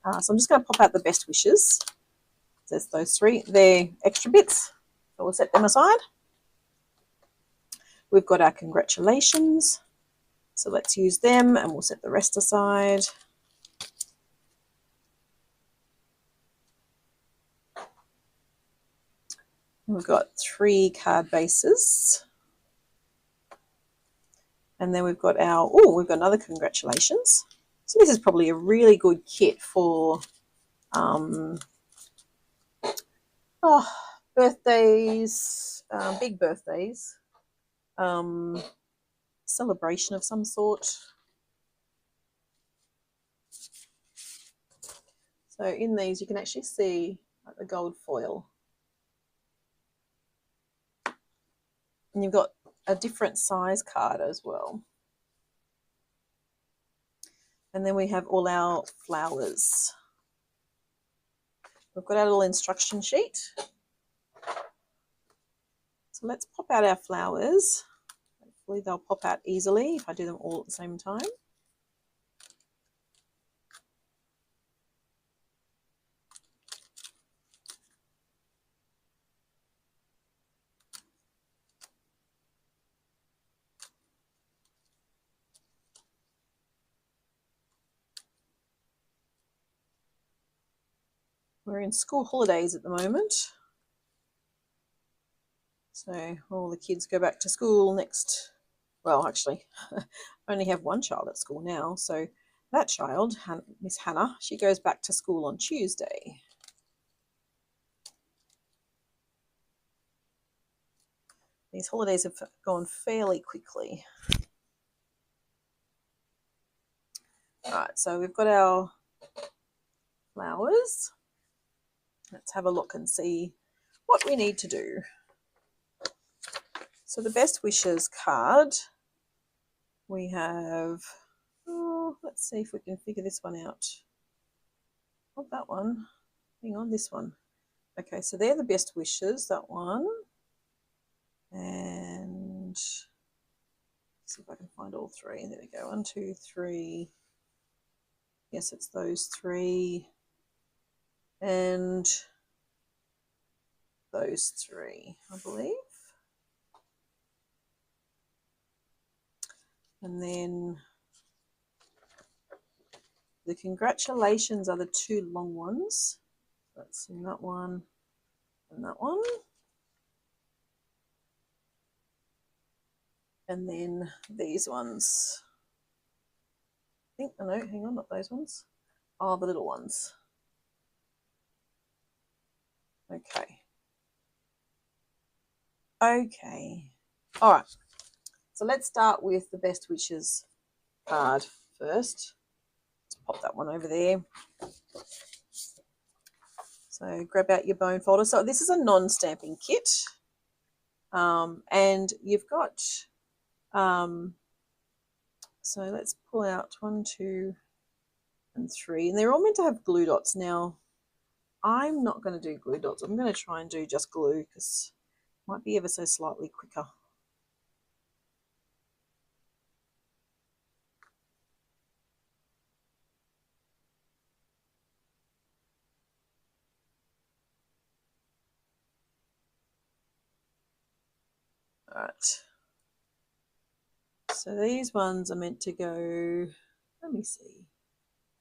So I'm just going to pop out the best wishes. There's those three. They're extra bits, so we'll set them aside. We've got our congratulations, so let's use them and we'll set the rest aside. We've got 3 card bases. And then we've got our, we've got another congratulations. So this is probably a really good kit for birthdays, big birthdays, celebration of some sort. So in these you can actually see like the gold foil. And you've got a different size card as well. And then we have all our flowers. We've got our little instruction sheet. So let's pop out our flowers. Hopefully they'll pop out easily if I do them all at the same time. We're in school holidays at the moment. So all the kids go back to school next, well, actually, I only have one child at school now. So that child, Miss Hannah, she goes back to school on Tuesday. These holidays have gone fairly quickly. All right, so we've got our flowers. Let's have a look and see what we need to do. So the best wishes card, we have, let's see if we can figure this one out. Not that one. Hang on, this one. Okay, so they're the best wishes, that one. And let's see if I can find all 3. There we go. 1, 2, 3. Yes, it's those 3. And those 3, I believe. And then the congratulations are the 2 long ones. That's in that one and that one. And then these ones. I think, oh no, hang on, not those ones. Oh, the little ones. Okay. Okay. All right. So let's start with the best wishes card first. Let's pop that one over there. So grab out your bone folder. So this is a non-stamping kit. And you've got, so let's pull out 1, 2, and 3. And they're all meant to have glue dots. Now, I'm not going to do glue dots. I'm going to try and do just glue because it might be ever so slightly quicker. All right. So these ones are meant to go, let me see.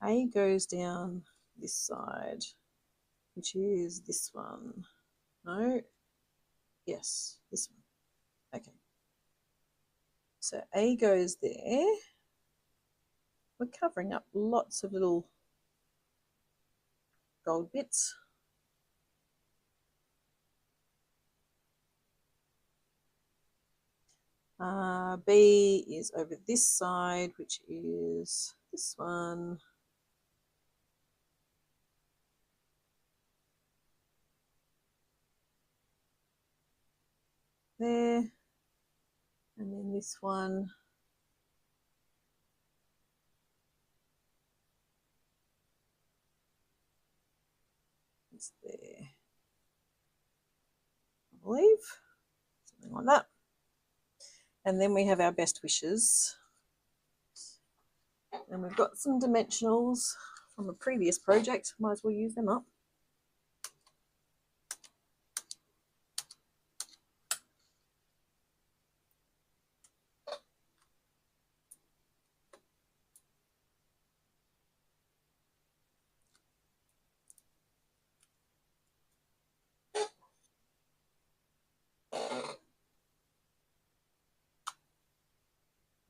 A goes down this side, which is this one. No. Yes, this one. Okay. So A goes there. We're covering up lots of little gold bits. B is over this side, which is this one. There. And then this one. It's there. I believe. Something like that. And then we have our best wishes. And we've got some dimensionals from a previous project. Might as well use them up.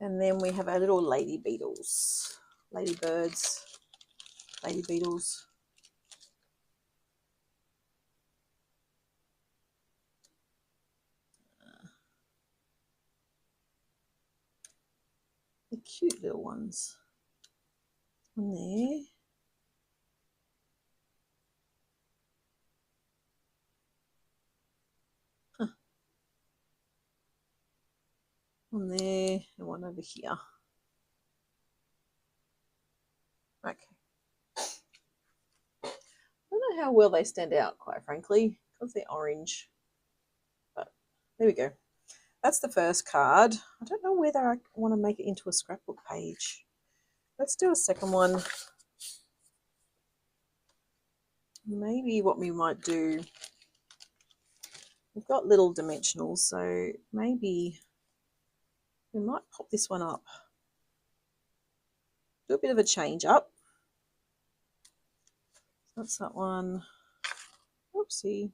And then we have our little lady beetles, ladybirds, lady beetles. The cute little ones on there. Huh. On there, and one over here. Okay. I don't know how well they stand out, quite frankly, because they're orange. But there we go. That's the first card. I don't know whether I want to make it into a scrapbook page. Let's do a second one. Maybe what we might do, we've got little dimensionals, so maybe we might pop this one up. Do a bit of a change up. That's that one. Oopsie.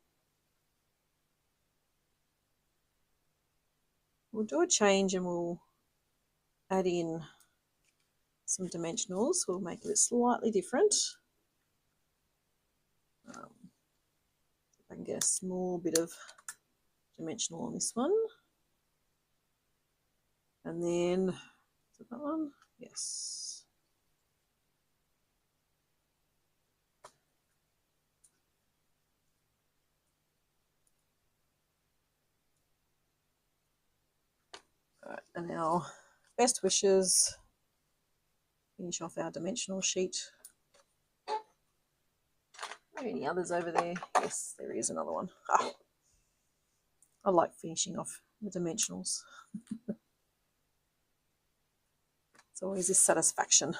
We'll do a change and we'll add in some dimensionals. We'll make it slightly different. If I can get a small bit of dimensional on this one. And then, is it that one? Yes. All right, and our best wishes. Finish off our dimensional sheet. Are there any others over there? Yes, there is another one. Ah, I like finishing off the dimensionals. It's always this satisfaction.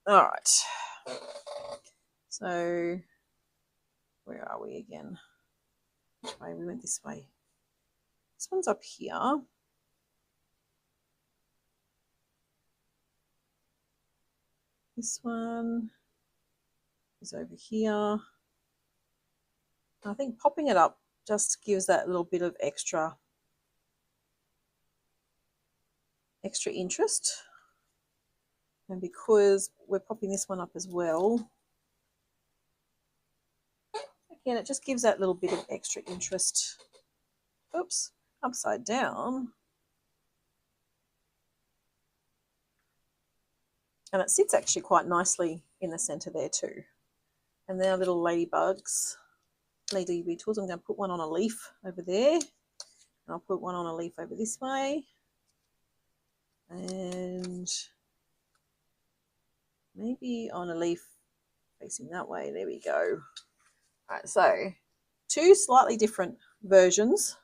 All right. So where are we again? Which way? We went this way. This one's up here. This one is over here. I think popping it up just gives that little bit of extra interest. And because we're popping this one up as well, again, it just gives that little bit of extra interest. Oops, upside down. And it sits actually quite nicely in the center there too. And then our little ladybugs, lady beetles. I'm going to put one on a leaf over there. And I'll put one on a leaf over this way. And maybe on a leaf facing that way. There we go. All right, so two slightly different versions.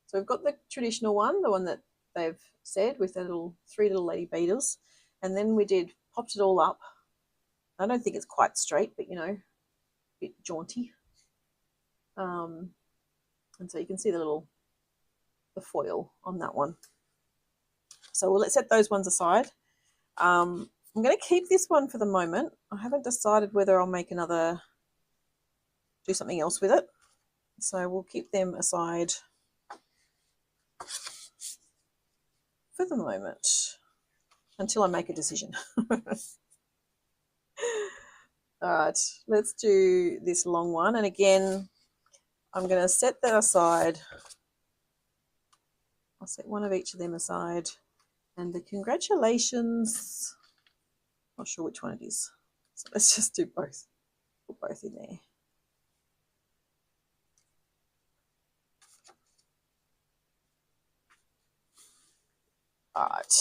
So we've got the traditional one, the one that they've said with the three little lady beetles. And then we popped it all up. I don't think it's quite straight, but you know, a bit jaunty. And so you can see the foil on that one. So let's set those ones aside. I'm going to keep this one for the moment. I haven't decided whether I'll make do something else with it. So we'll keep them aside for the moment until I make a decision. All right, let's do this long one. And again, I'm going to set that aside. I'll set one of each of them aside. And the congratulations, not sure which one it is. So let's just do both. Put both in there. All right.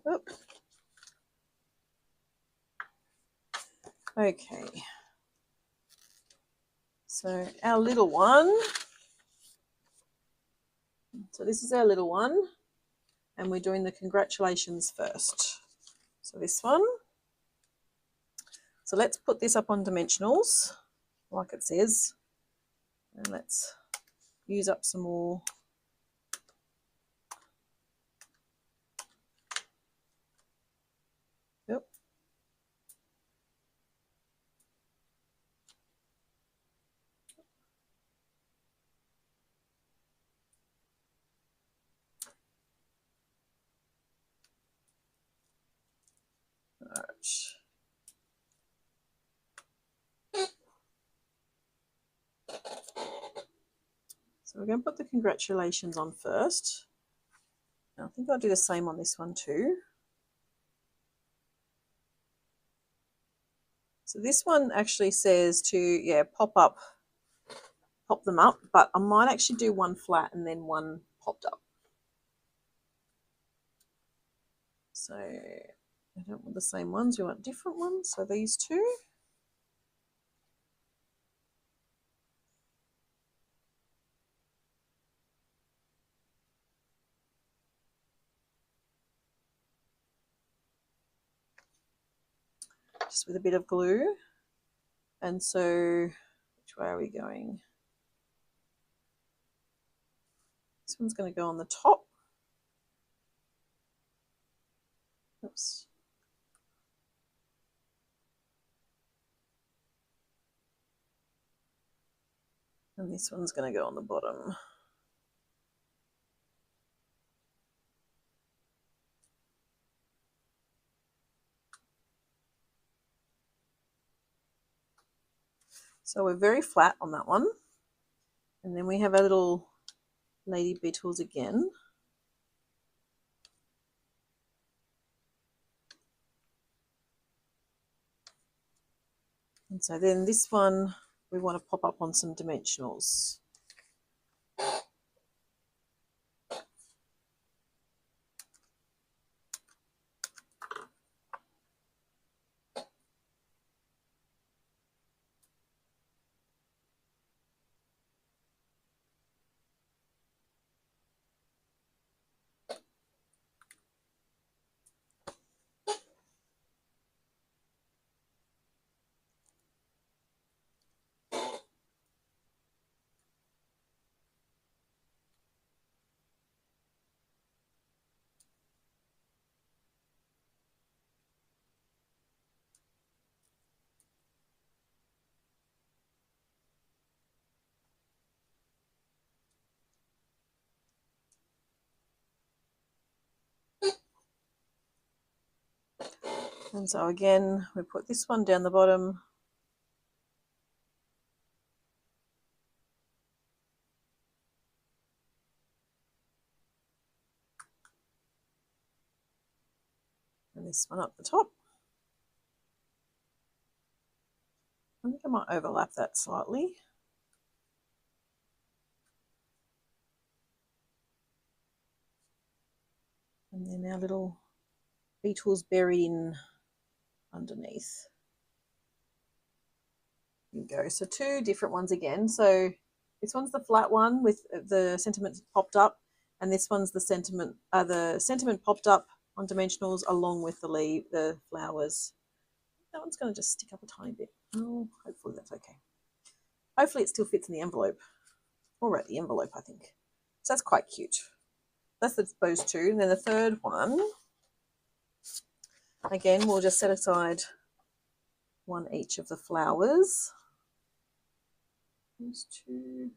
Oop. Okay. So our little one. So this is our little one. And we're doing the congratulations first. So this one. So let's put this up on dimensionals, like it says. And let's use up some more. Yep. All right. So we're going to put the congratulations on first. I think I'll do the same on this one too. So this one actually says to, yeah, pop them up, but I might actually do one flat and then one popped up. So I don't want the same ones, you want different ones. So these two. Just with a bit of glue. And so which way are we going? This one's going to go on the top. Oops. And this one's going to go on the bottom. So we're very flat on that one. And then we have our little lady beetles again. And so then this one, we want to pop up on some dimensionals. And so again, we put this one down the bottom. And this one up the top. I think I might overlap that slightly. And then our little beetles buried in underneath. There you go. So two different ones again. So this one's the flat one with the sentiments popped up, and this one's the sentiment popped up on dimensionals along with the flowers. That one's going to just stick up a tiny bit. Oh, hopefully that's okay. Hopefully it still fits in the envelope. Or at the envelope, I think. So that's quite cute. That's those two. And then the third one, again, we'll just set aside one each of the flowers. Those two,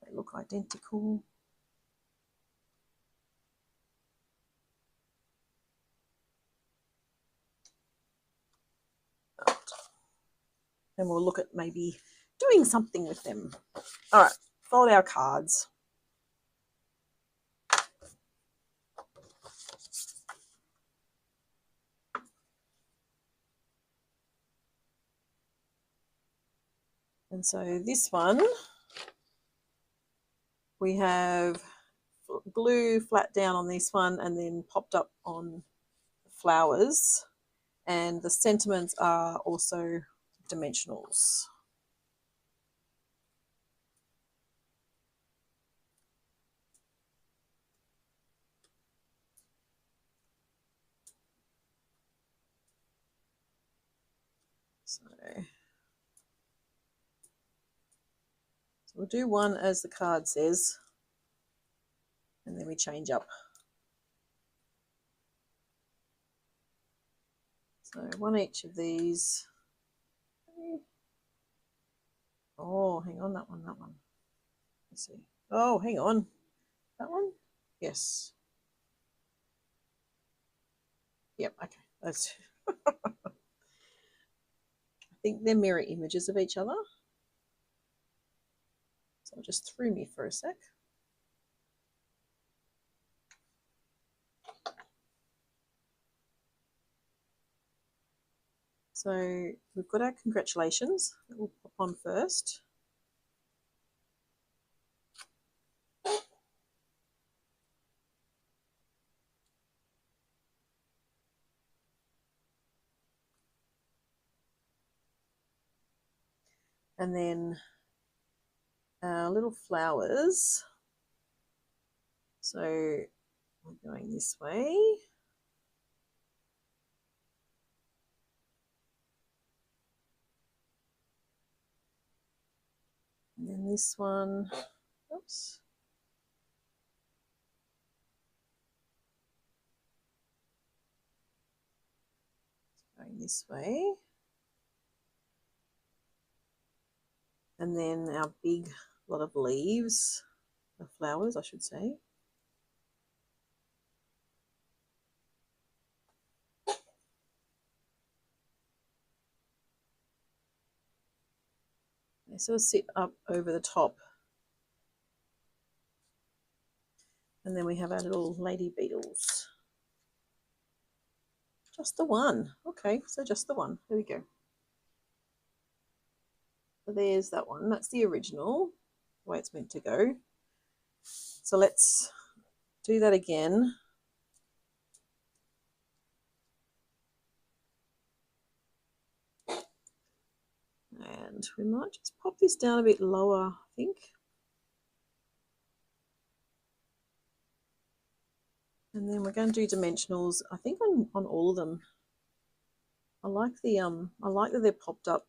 they look identical. And we'll look at maybe doing something with them. All right, fold our cards. And so this one, we have glue flat down on this one and then popped up on the flowers. And the sentiments are also dimensionals. So we'll do one as the card says, and then we change up. So one each of these. Oh, hang on, that one. Let's see. Oh, hang on. That one? Yes. Yep, okay. That's I think they're mirror images of each other. So it just threw me for a sec. So we've got our congratulations that we'll pop on first. And then our little flowers. So we're going this way. And then this one, oops. Going this way. And then our big lot of leaves, the flowers, I should say. They sort of sit up over the top. And then we have our little lady beetles. Just the one. Okay, so just the one. There we go. So there's that one. That's the original, the way it's meant to go. So let's do that again. And we might just pop this down a bit lower, I think. And then we're going to do dimensionals, I think on all of them. I like that they're popped up.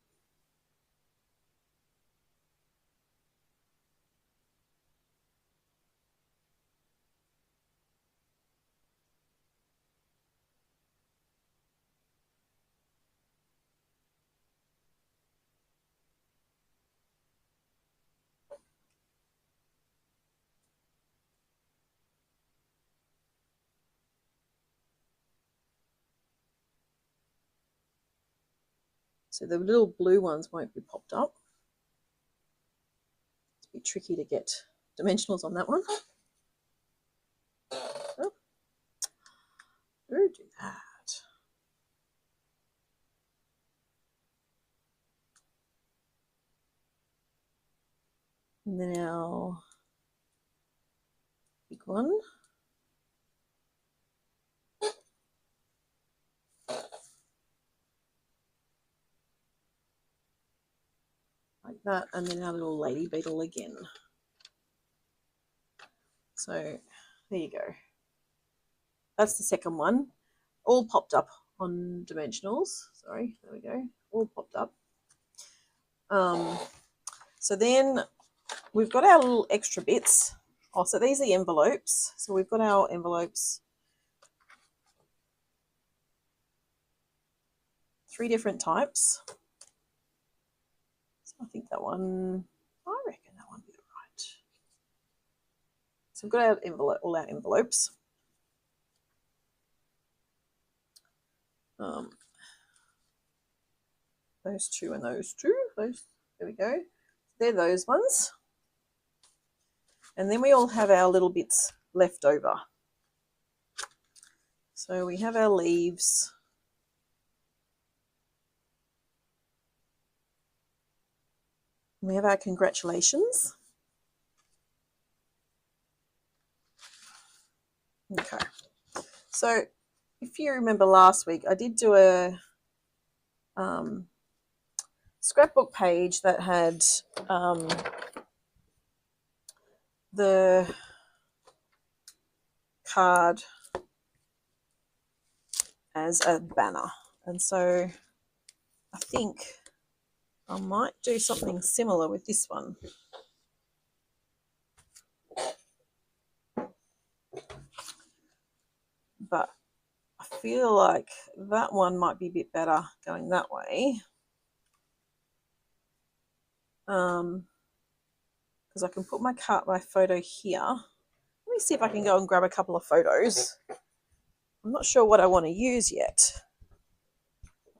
So the little blue ones won't be popped up. It's a bit tricky to get dimensionals on that one. Oh, do that. And then our big one. Like that, and then our little lady beetle again. So there you go. That's the second one. All popped up on dimensionals. Sorry, there we go. All popped up. So then we've got our little extra bits. Oh, so these are the envelopes. So we've got our envelopes. 3 different types. So I think that one, I reckon that one will be right. So we've got our envelope, all our envelopes. Those 2 and those 2. Those, there we go. They're those ones. And then we all have our little bits left over. So we have our leaves. We have our congratulations. Okay, so if you remember last week, I did do a scrapbook page that had the card as a banner, and so I think I might do something similar with this one. But I feel like that one might be a bit better going that way. Because I can put my photo here. Let me see if I can go and grab a couple of photos. I'm not sure what I want to use yet,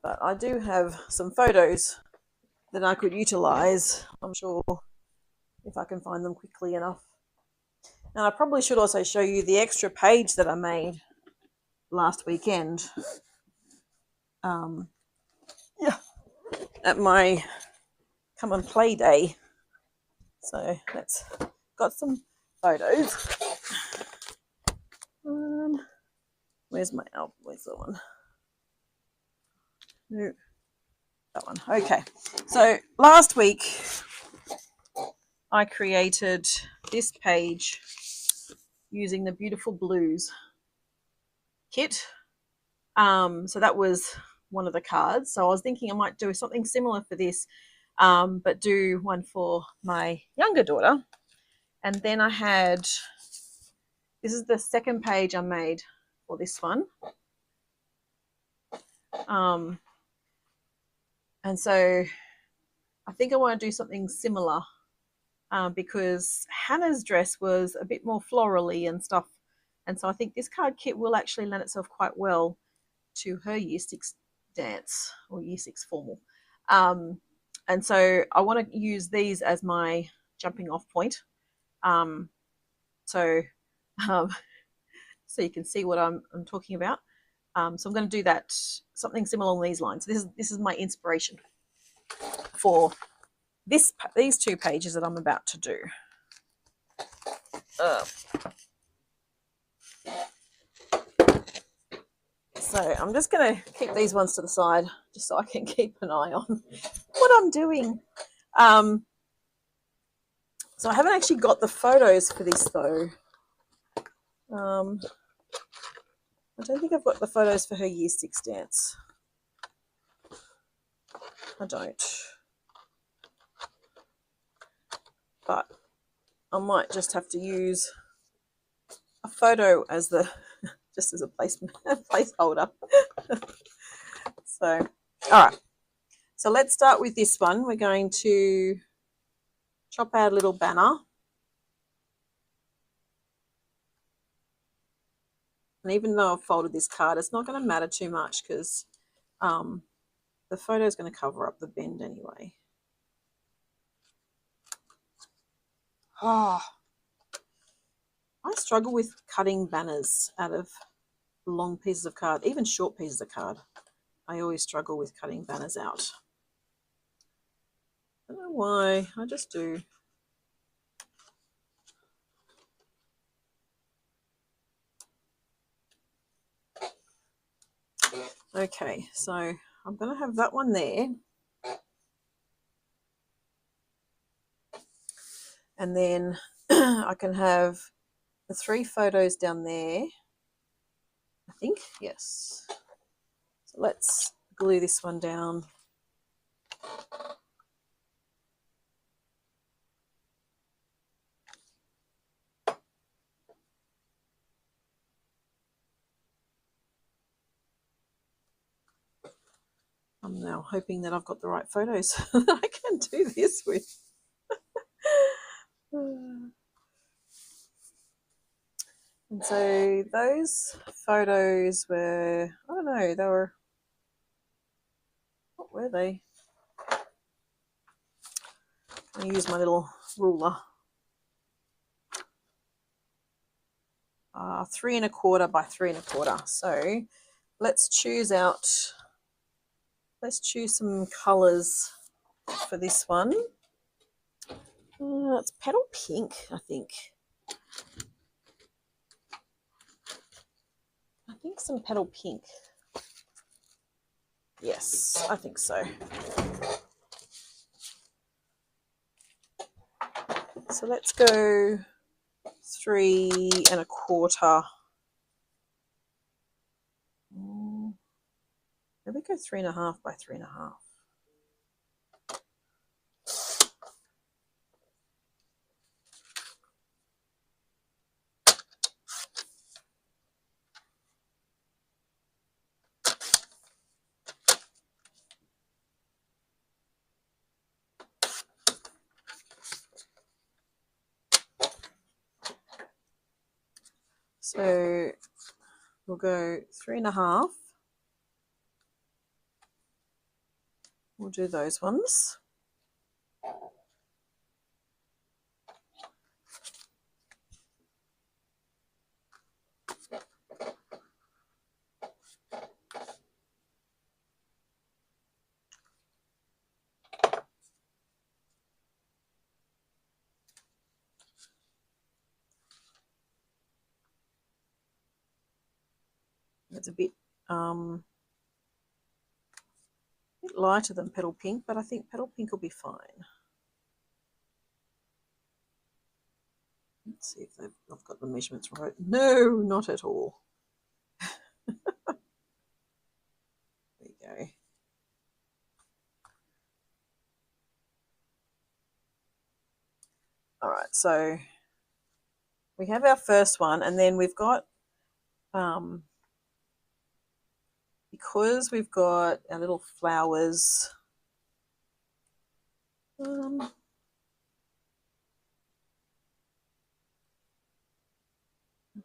but I do have some photos that I could utilize. I'm sure if I can find them quickly enough. And I probably should also show you the extra page that I made last weekend. Yeah, at my come and play day. So that's got some photos. Where's my album? Where's the one? No, that one. Okay. So last week I created this page using the Beautiful Blues kit. So that was one of the cards. So I was thinking I might do something similar for this, but do one for my younger daughter. And then I had, this is the second page I made for this one. And so I think I want to do something similar because Hannah's dress was a bit more florally and stuff. And so I think this card kit will actually lend itself quite well to her Year 6 dance or Year 6 formal. And so I want to use these as my jumping off point. So you can see what I'm talking about. So I'm going to do that, something similar along these lines. This is my inspiration for these two pages that I'm about to do. So I'm just going to keep these ones to the side just so I can keep an eye on what I'm doing. So I haven't actually got the photos for this though. I don't think I've got the photos for her Year 6 dance. I don't. But I might just have to use a photo as the just as a placeholder. So, all right. So let's start with this one. We're going to chop out a little banner. And even though I've folded this card, it's not going to matter too much because the photo is going to cover up the bend anyway. Oh, I struggle with cutting banners out of long pieces of card, even short pieces of card. I always struggle with cutting banners out. I don't know why, I just do. Okay, so I'm going to have that one there. And then I can have the 3 photos down there. I think, yes. So let's glue this one down. I'm now hoping that I've got the right photos that I can do this with. And so those photos were, I don't know, they were, what were they? I use my little ruler. 3 1/4 by 3 1/4. So let's choose some colours for this one. It's petal pink, I think. think some petal pink. Yes, I think so. So let's go 3 1/4. Maybe go 3 1/2 by 3 1/2. So we'll go 3 1/2. We'll do those ones. It's a bit lighter than petal pink, but I think petal pink will be fine. Let's see if I've got the measurements right. No, not at all. There you go. All right, so we have our first one, and then we've got, because we've got our little flowers, I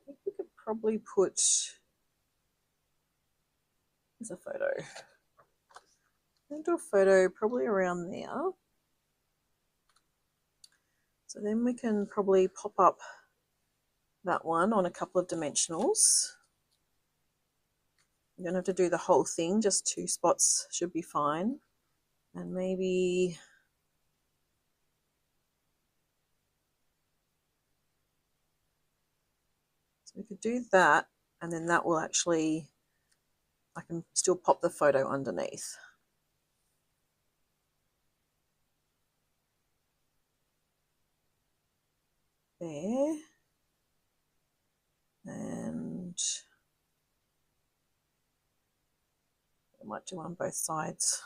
think we could probably put, there's a photo. I'm going to do a photo probably around there. So then we can probably pop up that one on a couple of dimensionals. You don't have to do the whole thing, just 2 spots should be fine. And maybe so we could do that, and then that will actually, I can still pop the photo underneath. There. And I might do on both sides.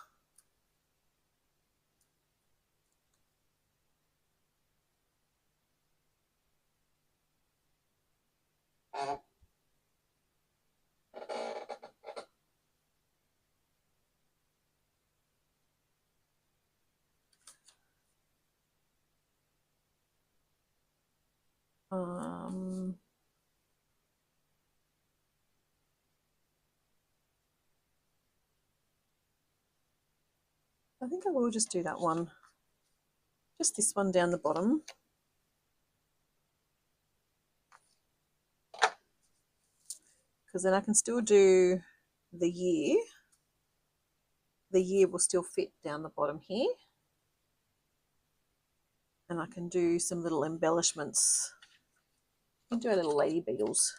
I think I will just do that one, just this one down the bottom. Because then I can still do the year. The year will still fit down the bottom here. And I can do some little embellishments. I can do a little lady beetles.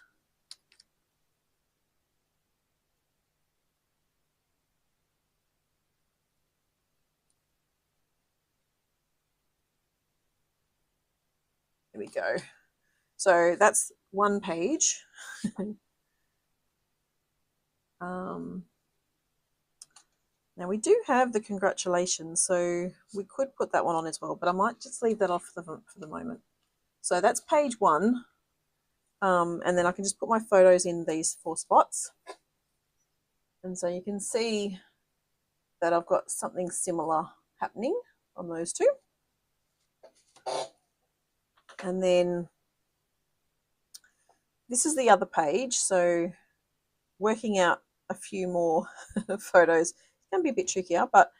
There we go. So that's one page. Now we do have the congratulations, so we could put that one on as well, but I might just leave that off for the moment. So that's page 1, and then I can just put my photos in these 4 spots. And so you can see that I've got something similar happening on those 2. And then this is the other page, so working out a few more photos can be a bit trickier, but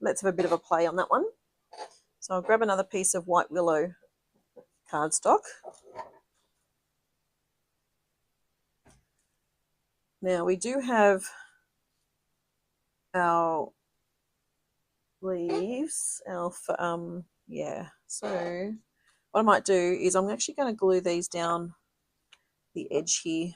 let's have a bit of a play on that one. So I'll grab another piece of white willow cardstock. Now we do have our leaves, yeah. So what I might do is I'm actually going to glue these down the edge here.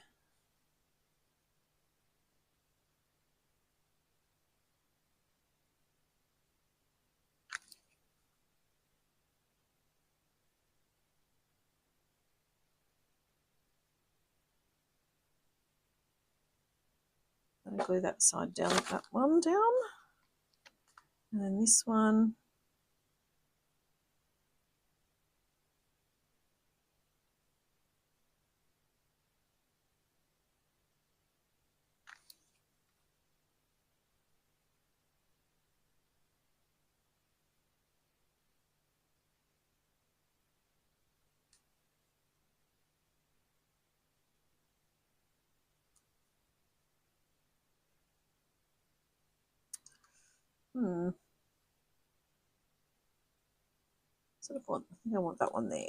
I'll glue that side down, that one down, and then this one. Sort of want, I think I want that one there.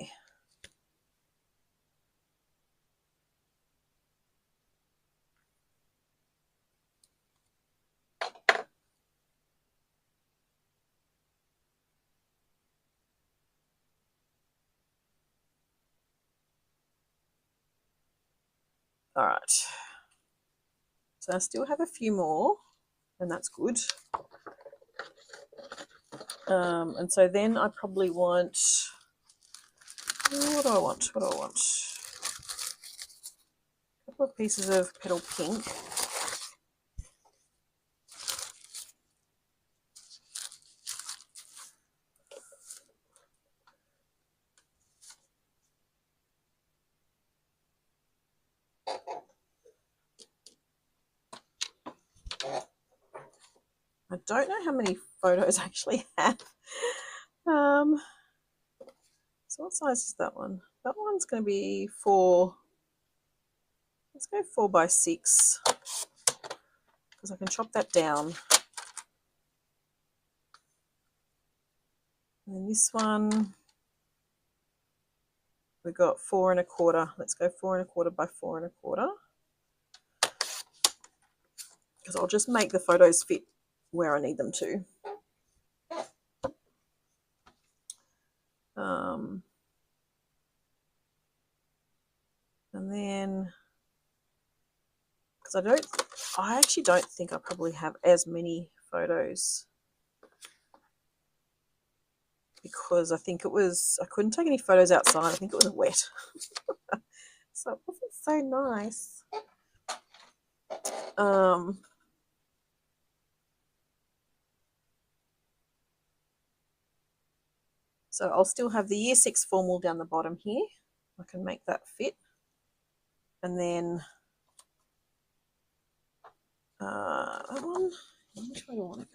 All right. So I still have a few more, and that's good. And so then I probably want, what do I want? What do I want? A couple of pieces of petal pink. I don't know how many photos I actually have. So what size is that one? That one's going to be 4. Let's go 4 by 6 because I can chop that down. And then this one, we got 4 1/4. Let's go 4 1/4 by 4 1/4 because I'll just make the photos fit where I need them to. And then, because I actually don't think I probably have as many photos because I think it was, I couldn't take any photos outside. I think it was wet. So it wasn't so nice. So I'll still have the Year 6 formal down the bottom here. I can make that fit. And then that one, which way do I want to go?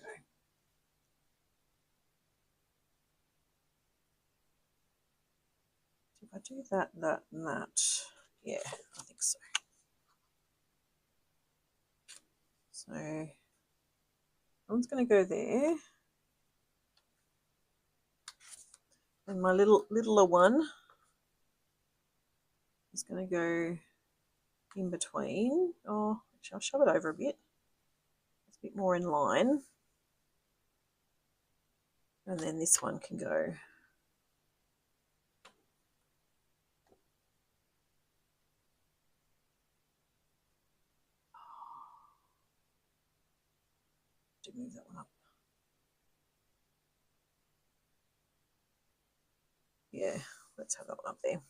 If I do that, that, and that, yeah, I think so. So I'm just going to go there. And my littler one is going to go in between. Oh, actually, I'll shove it over a bit. It's a bit more in line. And then this one can go. To move that one up. Yeah, let's have that one up there.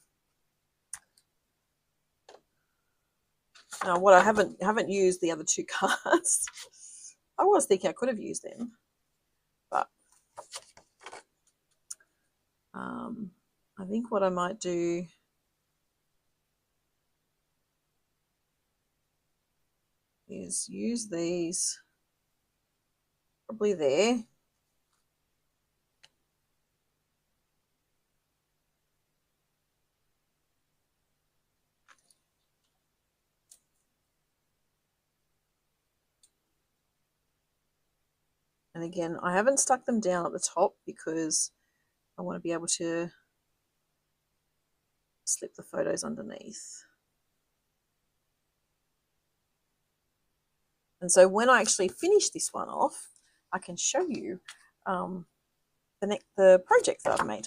Now, what I haven't used the other 2 cards. I was thinking I could have used them, but I think what I might do is use these probably there. And again, I haven't stuck them down at the top because I want to be able to slip the photos underneath. And so when I actually finish this one off, I can show you the projects that I've made.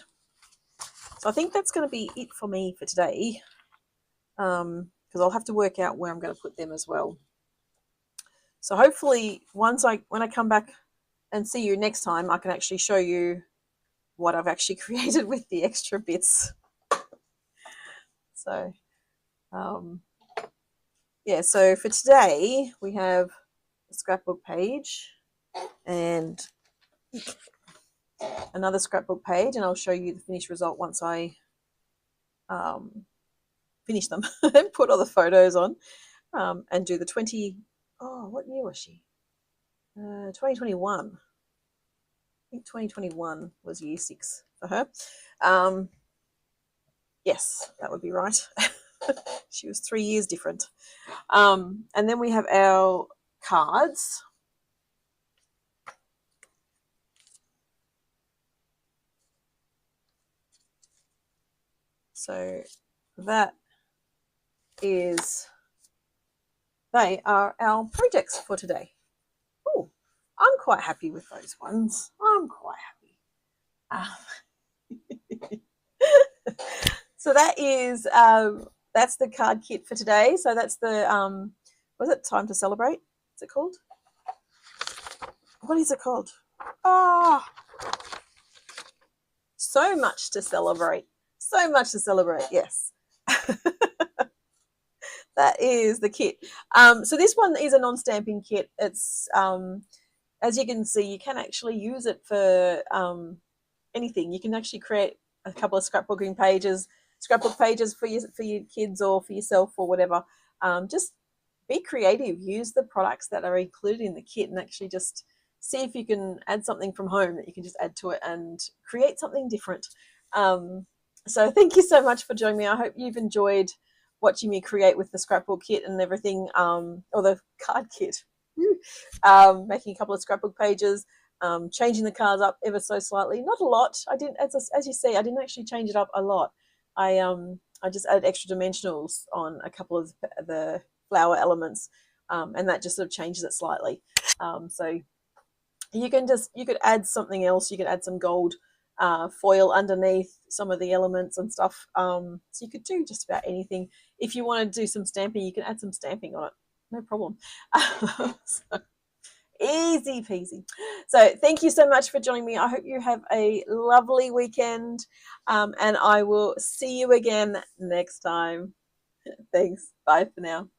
So I think that's going to be it for me for today, because I'll have to work out where I'm going to put them as well. So hopefully when I come back and see you next time, I can actually show you what I've actually created with the extra bits. So yeah, so for today we have scrapbook page and another scrapbook page, and I'll show you the finished result once I finish them and put all the photos on, and do the 20. Oh, what year was she? 2021. I think 2021 was year 6 for her. Yes, that would be right. She was 3 years different. And then we have our cards. So that is, they are our projects for today. Oh, I'm quite happy with those ones. I'm quite happy. So that is, that's the card kit for today. So that's the, was it Time to Celebrate? Is it called? What is it called? Oh, so much to celebrate. So much to celebrate, yes. That is the kit. So this one is a non-stamping kit. It's, as you can see, you can actually use it for anything. You can actually create a couple of scrapbook pages for your kids or for yourself or whatever. Just be creative. Use the products that are included in the kit and actually just see if you can add something from home that you can just add to it and create something different. So thank you so much for joining me. I hope you've enjoyed watching me create with the scrapbook kit and everything, or the card kit. Making a couple of scrapbook pages, changing the cards up ever so slightly. Not a lot. I didn't, as you see, I didn't actually change it up a lot. I just added extra dimensionals on a couple of the flower elements, and that just sort of changes it slightly. So you could add something else. You could add some gold foil underneath some of the elements and stuff. So you could do just about anything. If you want to do some stamping, you can add some stamping on it. No problem. So, easy peasy. So thank you so much for joining me. I hope you have a lovely weekend, and I will see you again next time. Thanks. Bye for now.